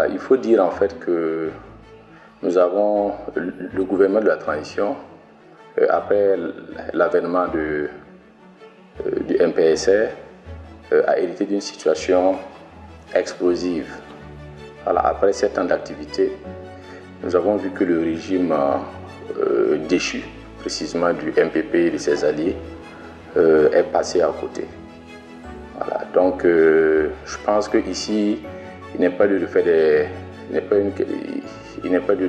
Voilà, il faut dire en fait que nous avons le gouvernement de la transition, après l'avènement du MPSR, a hérité d'une situation explosive. Voilà, après 7 ans d'activité, nous avons vu que le régime déchu, précisément du MPP et de ses alliés, est passé à côté. Voilà, donc je pense qu'ici, il n'est pas lieu de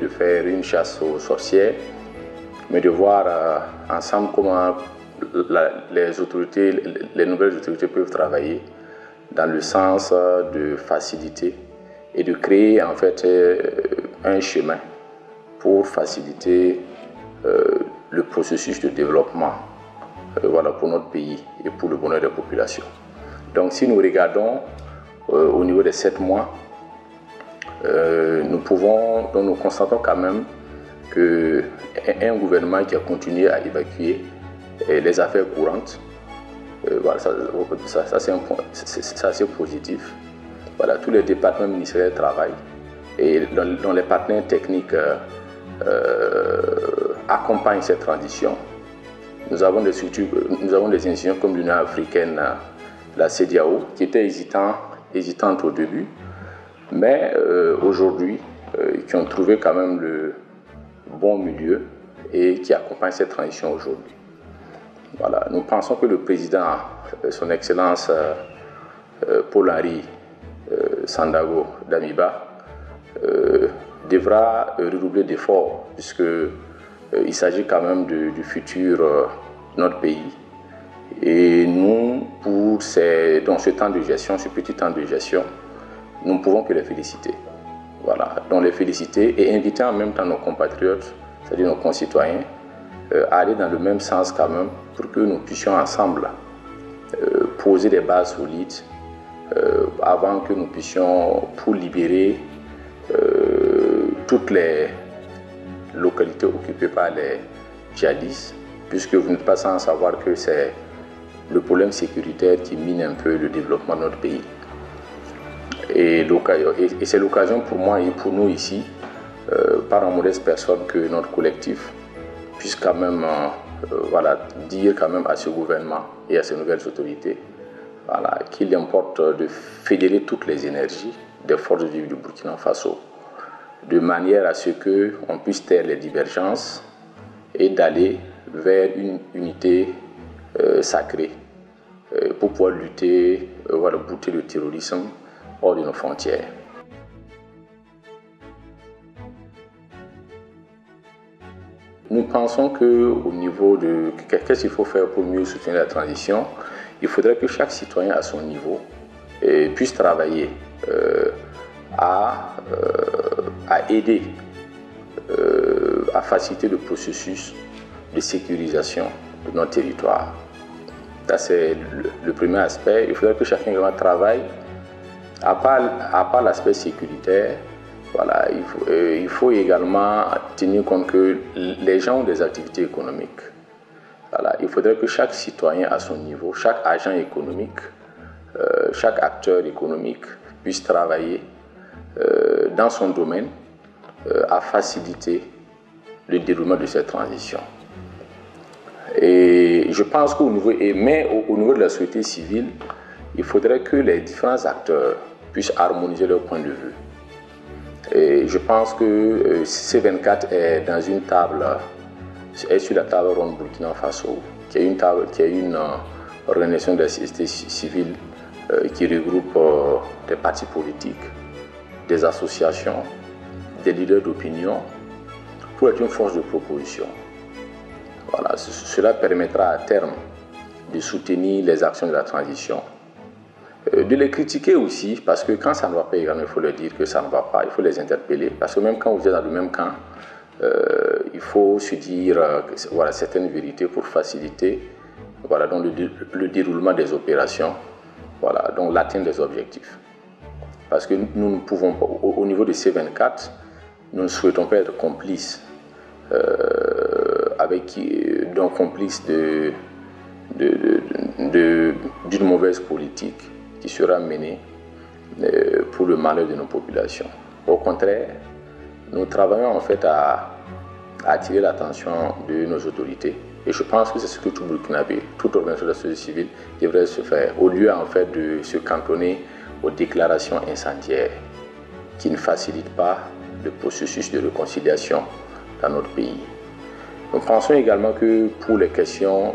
faire une chasse aux sorcières, mais de voir ensemble comment les nouvelles autorités peuvent travailler dans le sens de faciliter et de créer en fait un chemin pour faciliter le processus de développement voilà, pour notre pays et pour le bonheur des populations. Donc si nous regardons au niveau des 7 mois, nous constatons quand même qu'un gouvernement qui a continué à évacuer les affaires courantes, voilà, ça c'est un point, c'est assez positif. Voilà, tous les départements ministériels travaillent et dont les partenaires techniques accompagnent cette transition. Nous avons des structures, nous avons des institutions comme l'Union africaine, la CEDEAO, qui étaient hésitantes au début, mais aujourd'hui, qui ont trouvé quand même le bon milieu et qui accompagnent cette transition aujourd'hui. Voilà, nous pensons que le président, son Excellence Paul-Henri Sandaogo Damiba, devra redoubler d'efforts puisqu'il s'agit quand même du futur de notre pays. Et nous, dans ce temps de gestion, ce petit temps de gestion, nous ne pouvons que les féliciter. Voilà, donc les féliciter et inviter en même temps nos compatriotes, c'est-à-dire nos concitoyens, à aller dans le même sens quand même pour que nous puissions ensemble poser des bases solides avant que nous puissions, pour libérer toutes les localités occupées par les djihadistes, puisque vous n'êtes pas sans savoir que c'est le problème sécuritaire qui mine un peu le développement de notre pays. Et c'est l'occasion pour moi et pour nous ici, par une modeste personne, que notre collectif puisse quand même voilà, dire quand même à ce gouvernement et à ces nouvelles autorités voilà, qu'il importe de fédérer toutes les énergies des forces vives du Burkina Faso, de manière à ce qu'on puisse taire les divergences et d'aller vers une unité sacrée pour pouvoir lutter, voilà, bouter le terrorisme hors de nos frontières. Nous pensons qu'au niveau de qu'est-ce qu'il faut faire pour mieux soutenir la transition, il faudrait que chaque citoyen à son niveau puisse travailler à aider, à faciliter le processus de sécurisation de notre territoire. Ça, c'est le premier aspect. Il faudrait que chacun travaille, à part l'aspect sécuritaire. Voilà, il faut également tenir compte que les gens ont des activités économiques. Voilà, il faudrait que chaque citoyen à son niveau, chaque agent économique, chaque acteur économique puisse travailler dans son domaine à faciliter le déroulement de cette transition. Et je pense qu'au niveau de la société civile, il faudrait que les différents acteurs puissent harmoniser leur point de vue. Et je pense que C24 est sur la table ronde Burkina Faso, qui est une organisation de la société civile qui regroupe des partis politiques, des associations, des leaders d'opinion, pour être une force de proposition. Voilà, cela permettra à terme de soutenir les actions de la transition. De les critiquer aussi, parce que quand ça ne va pas, il faut leur dire que ça ne va pas, il faut les interpeller, parce que même quand vous êtes dans le même camp, il faut se dire voilà, certaines vérités pour faciliter voilà, donc le déroulement des opérations, voilà, donc l'atteinte des objectifs. Parce que nous ne pouvons pas, au niveau de C24, nous ne souhaitons pas être complices, d'une mauvaise politique qui sera menée pour le malheur de nos populations. Au contraire, nous travaillons en fait à attirer l'attention de nos autorités. Et je pense que c'est ce que tout Burkinabé, toute organisation de la société civile devrait se faire, au lieu en fait de se cantonner aux déclarations incendiaires qui ne facilitent pas le processus de réconciliation dans notre pays. Nous pensons également que pour les questions,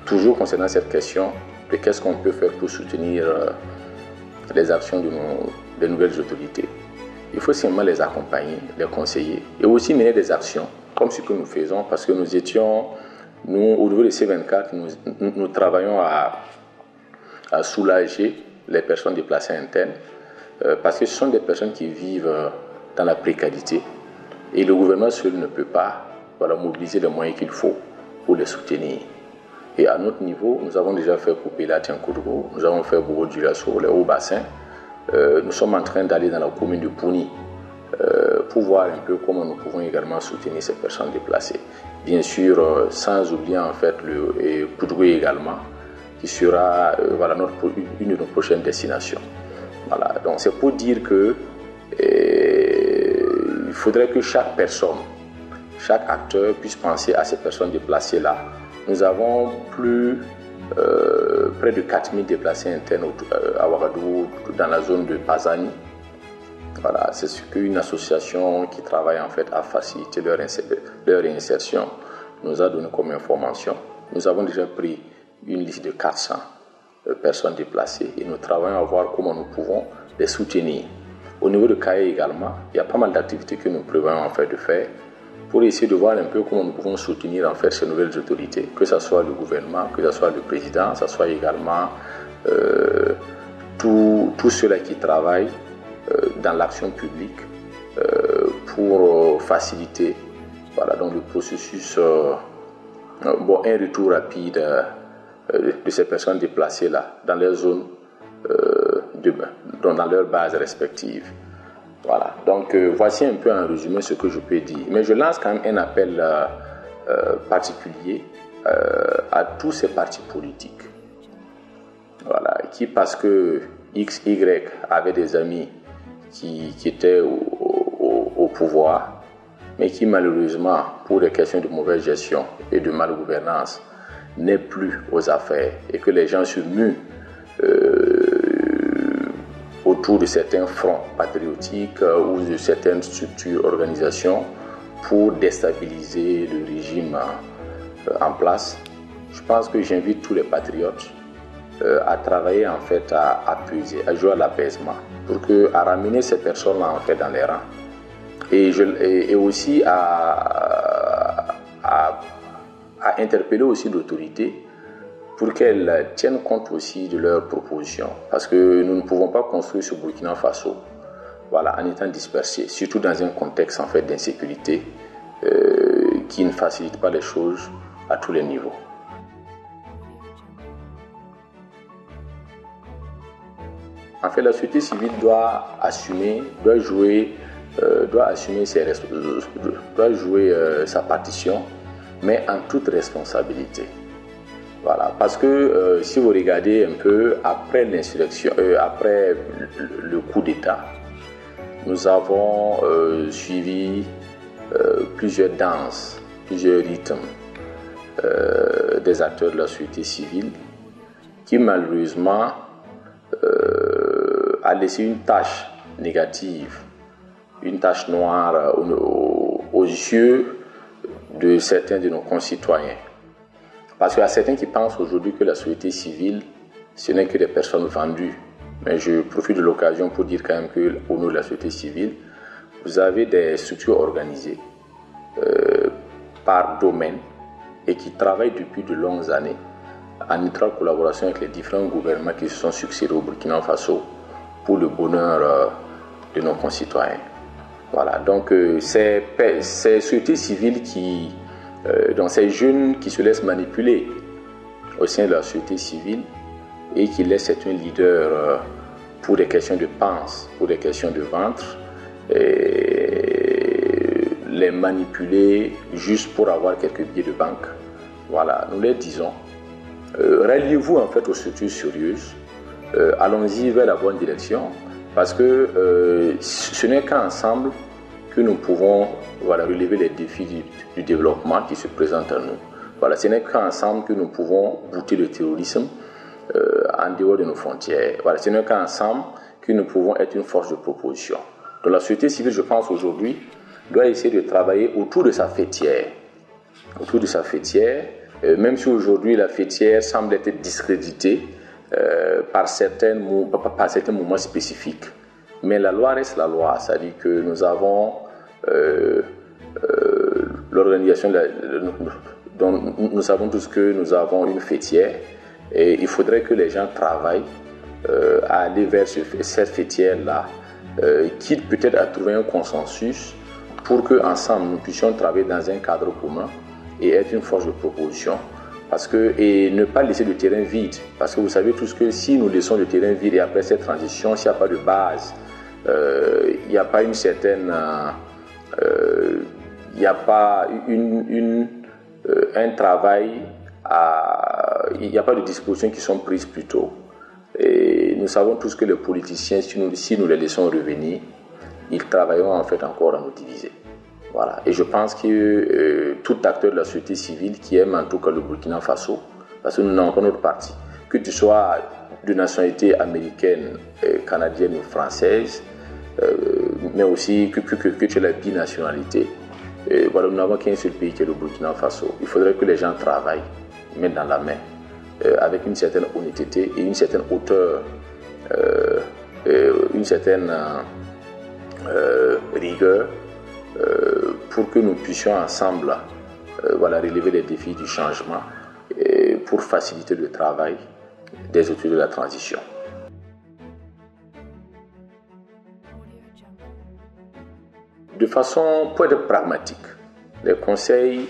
toujours concernant cette question de qu'est-ce qu'on peut faire pour soutenir les actions des nouvelles autorités, il faut simplement les accompagner, les conseiller et aussi mener des actions comme ce que nous faisons, parce que nous au niveau de C24, nous travaillons à soulager les personnes déplacées internes, parce que ce sont des personnes qui vivent dans la précarité et le gouvernement seul ne peut pas mobiliser les moyens qu'il faut pour les soutenir. Et à notre niveau, nous avons déjà fait couper la Tiankoudou, nous avons fait Bourreau du Lasso, les Hauts-Bassins. Nous sommes en train d'aller dans la commune de Pouni pour voir un peu comment nous pouvons également soutenir ces personnes déplacées. Bien sûr, sans oublier en fait le Koudoué également, qui sera une de nos prochaines destinations. Voilà, donc c'est pour dire que il faudrait que chaque personne, chaque acteur puisse penser à ces personnes déplacées-là. Nous avons près de 4000 déplacés internes à Ouagadougou, dans la zone de Pazani. Voilà, c'est ce qu'une association qui travaille en fait à faciliter leur insertion nous a donné comme information. Nous avons déjà pris une liste de 400 personnes déplacées et nous travaillons à voir comment nous pouvons les soutenir. Au niveau de CAE également, il y a pas mal d'activités que nous prévoyons en fait de faire pour essayer de voir un peu comment nous pouvons soutenir en fait ces nouvelles autorités, que ce soit le gouvernement, que ce soit le président, que ce soit également tous ceux-là qui travaillent dans l'action publique pour faciliter donc le processus, un retour rapide de ces personnes déplacées-là dans leurs zones, dans leurs bases respectives. Voilà, donc voici un peu en résumé ce que je peux dire. Mais je lance quand même un appel particulier à tous ces partis politiques. Voilà, qui parce que X, Y avaient des amis qui étaient au pouvoir, mais qui malheureusement, pour des questions de mauvaise gestion et de malgouvernance, n'est plus aux affaires et que les gens se muent autour de certains fronts patriotiques ou de certaines structures, organisations pour déstabiliser le régime en place. Je pense que j'invite tous les patriotes à travailler en fait à apaiser, à jouer à l'apaisement à ramener ces personnes-là en fait dans les rangs et aussi à interpeller aussi l'autorité pour qu'elles tiennent compte aussi de leurs propositions. Parce que nous ne pouvons pas construire ce Burkina Faso en étant dispersés, surtout dans un contexte en fait d'insécurité qui ne facilite pas les choses à tous les niveaux. En fait, la société civile doit jouer sa partition, mais en toute responsabilité. Voilà, parce que si vous regardez un peu après l'insurrection, après le coup d'État, nous avons suivi plusieurs danses, plusieurs rythmes des acteurs de la société civile qui malheureusement a laissé une tache négative, une tache noire aux yeux de certains de nos concitoyens. Parce qu'il y a certains qui pensent aujourd'hui que la société civile, ce n'est que des personnes vendues. Mais je profite de l'occasion pour dire quand même qu'au nom de la société civile, vous avez des structures organisées par domaine et qui travaillent depuis de longues années en étroite collaboration avec les différents gouvernements qui se sont succédés au Burkina Faso pour le bonheur de nos concitoyens. Voilà, donc ces sociétés civiles donc ces jeunes qui se laissent manipuler au sein de la société civile et qui laissent certains leaders pour des questions de panse, pour des questions de ventre, les manipuler juste pour avoir quelques billets de banque. Voilà, nous les disons. Ralliez-vous en fait aux structures sérieuses, allons-y vers la bonne direction Parce que ce n'est qu'ensemble que nous pouvons relever les défis du développement qui se présentent à nous. Voilà, ce n'est qu'ensemble que nous pouvons bouter le terrorisme en dehors de nos frontières. Voilà, ce n'est qu'ensemble que nous pouvons être une force de proposition. Donc la société civile, je pense aujourd'hui, doit essayer de travailler autour de sa fêtière. Autour de sa fêtière, même si aujourd'hui la fêtière semble être discréditée par certains moments spécifiques. Mais la loi reste la loi, c'est-à-dire que nous avons l'organisation, dont nous savons tous que nous avons une fêtière et il faudrait que les gens travaillent à aller vers cette fêtière-là, quitte peut-être à trouver un consensus pour qu'ensemble nous puissions travailler dans un cadre commun et être une force de proposition. Et ne pas laisser le terrain vide. Parce que vous savez tous que si nous laissons le terrain vide et après cette transition, s'il n'y a pas de base, il n'y a pas une certaine... il n'y a pas un travail, il n'y a pas de dispositions qui sont prises plus tôt. Et nous savons tous que les politiciens, si nous les laissons revenir, ils travailleront en fait encore à nous diviser. Voilà. Et je pense que tout acteur de la société civile qui aime en tout cas le Burkina Faso, parce que nous n'avons pas notre parti, que tu sois de nationalité américaine, canadienne ou française, mais aussi que tu aies la binationalité. Voilà, nous n'avons qu'un seul pays qui est le Burkina Faso. Il faudrait que les gens travaillent, main dans la main, avec une certaine honnêteté et une certaine hauteur, une certaine rigueur, pour que nous puissions ensemble relever les défis du changement et pour faciliter le travail des autorités de la transition. De façon pour être pragmatique, les conseils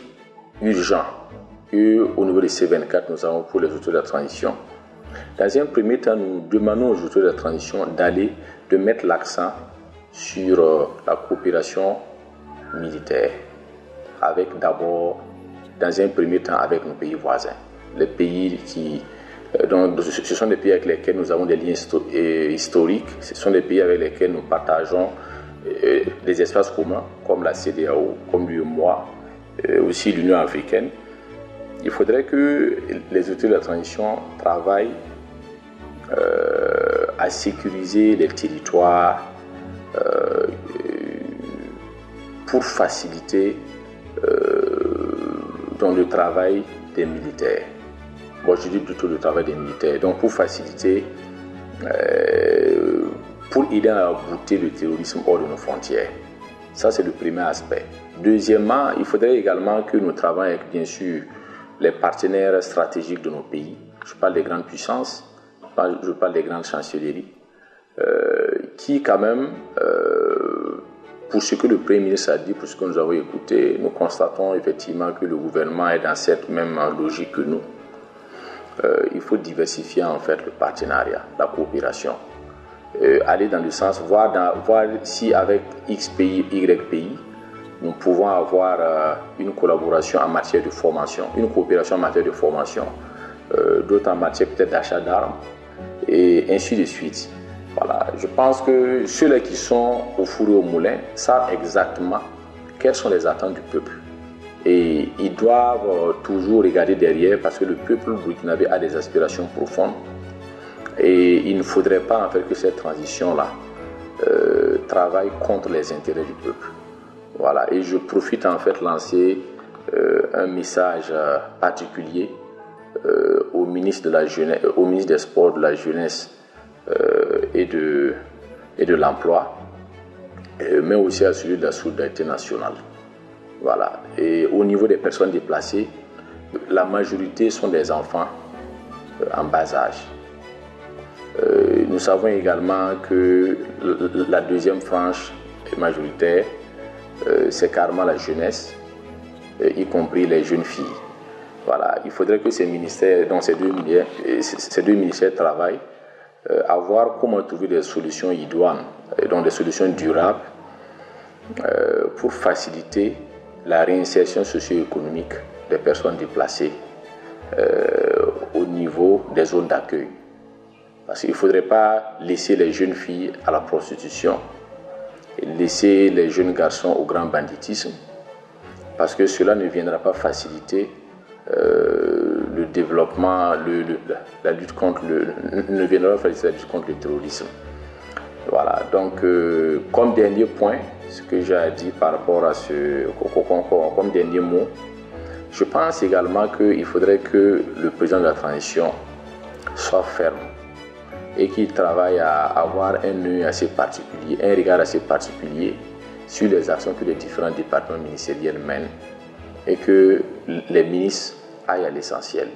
urgents au niveau des C24 nous avons pour les autorités de la transition. Dans un premier temps, nous demandons aux autorités de la transition de mettre l'accent sur la coopération militaire, avec d'abord, dans un premier temps, avec nos pays voisins. Les pays ce sont des pays avec lesquels nous avons des liens historiques, ce sont des pays avec lesquels nous partageons des espaces communs, comme la CEDEAO, comme l'UEMOA, aussi l'Union africaine. Il faudrait que les autorités de la transition travaillent à sécuriser les territoires pour faciliter le travail des militaires. Bon, je dis plutôt le travail des militaires. Donc pour faciliter, pour aider à bouter le terrorisme hors de nos frontières. Ça, c'est le premier aspect. Deuxièmement, il faudrait également que nous travaillions avec, bien sûr, les partenaires stratégiques de nos pays. Je parle des grandes puissances, je parle des grandes chancelleries, qui quand même, pour ce que le Premier ministre a dit, pour ce que nous avons écouté, nous constatons effectivement que le gouvernement est dans cette même logique que nous. Il faut diversifier en fait le partenariat, la coopération. Aller dans le sens, voir si avec X pays, Y pays, nous pouvons avoir une collaboration en matière de formation, une coopération en matière de formation, d'autres en matière peut-être d'achat d'armes, et ainsi de suite. Voilà. Je pense que ceux-là qui sont au four et au moulin savent exactement quelles sont les attentes du peuple. Et ils doivent toujours regarder derrière parce que le peuple burkinabé a des aspirations profondes. Et il ne faudrait pas en fait que cette transition-là travaille contre les intérêts du peuple. Voilà. Et je profite en fait de lancer un message particulier au ministre de la jeunesse, au ministre des Sports, de la jeunesse et de l'emploi, mais aussi à celui de la solidarité nationale. Voilà. Et au niveau des personnes déplacées, la majorité sont des enfants en bas âge. Nous savons également que la deuxième frange majoritaire, c'est carrément la jeunesse, y compris les jeunes filles. Voilà. Il faudrait que ces ministères, donc ces deux ministères travaillent à voir comment trouver des solutions idoines, donc des solutions durables pour faciliter la réinsertion socio-économique des personnes déplacées au niveau des zones d'accueil. Parce qu'il ne faudrait pas laisser les jeunes filles à la prostitution, et laisser les jeunes garçons au grand banditisme, parce que cela ne viendra pas faciliter le développement, la lutte contre ne viendra pas faciliter la lutte contre le terrorisme. Voilà, donc comme dernier point, ce que j'ai à dire par rapport à comme dernier mot, je pense également qu'il faudrait que le président de la transition soit ferme et qu'il travaille à avoir un œil assez particulier, un regard assez particulier sur les actions que les différents départements ministériels mènent et que les ministres aillent à l'essentiel,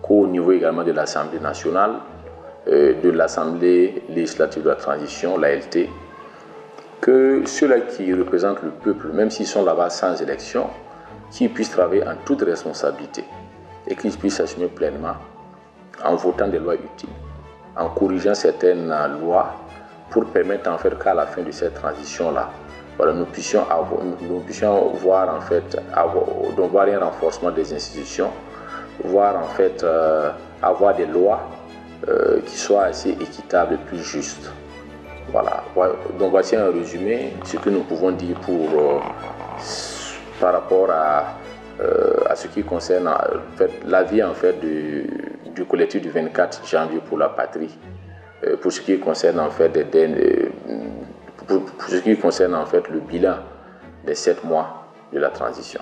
qu'au niveau également de l'Assemblée nationale, de l'Assemblée législative de la transition, l'ALT, que ceux-là qui représentent le peuple, même s'ils sont là-bas sans élection, qu'ils puissent travailler en toute responsabilité et qu'ils puissent s'assumer pleinement en votant des lois utiles, en corrigeant certaines lois pour permettre en fait qu'à la fin de cette transition-là, voilà, nous puissions voir en fait voir un renforcement des institutions, voir en fait avoir des lois qui soient assez équitables et plus justes. Voilà. Donc voici un résumé ce que nous pouvons dire par rapport à ce qui concerne en fait, l'avis en fait du collectif du 24 janvier pour la patrie, pour ce qui concerne en fait pour ce qui concerne en fait le bilan des 7 mois de la transition.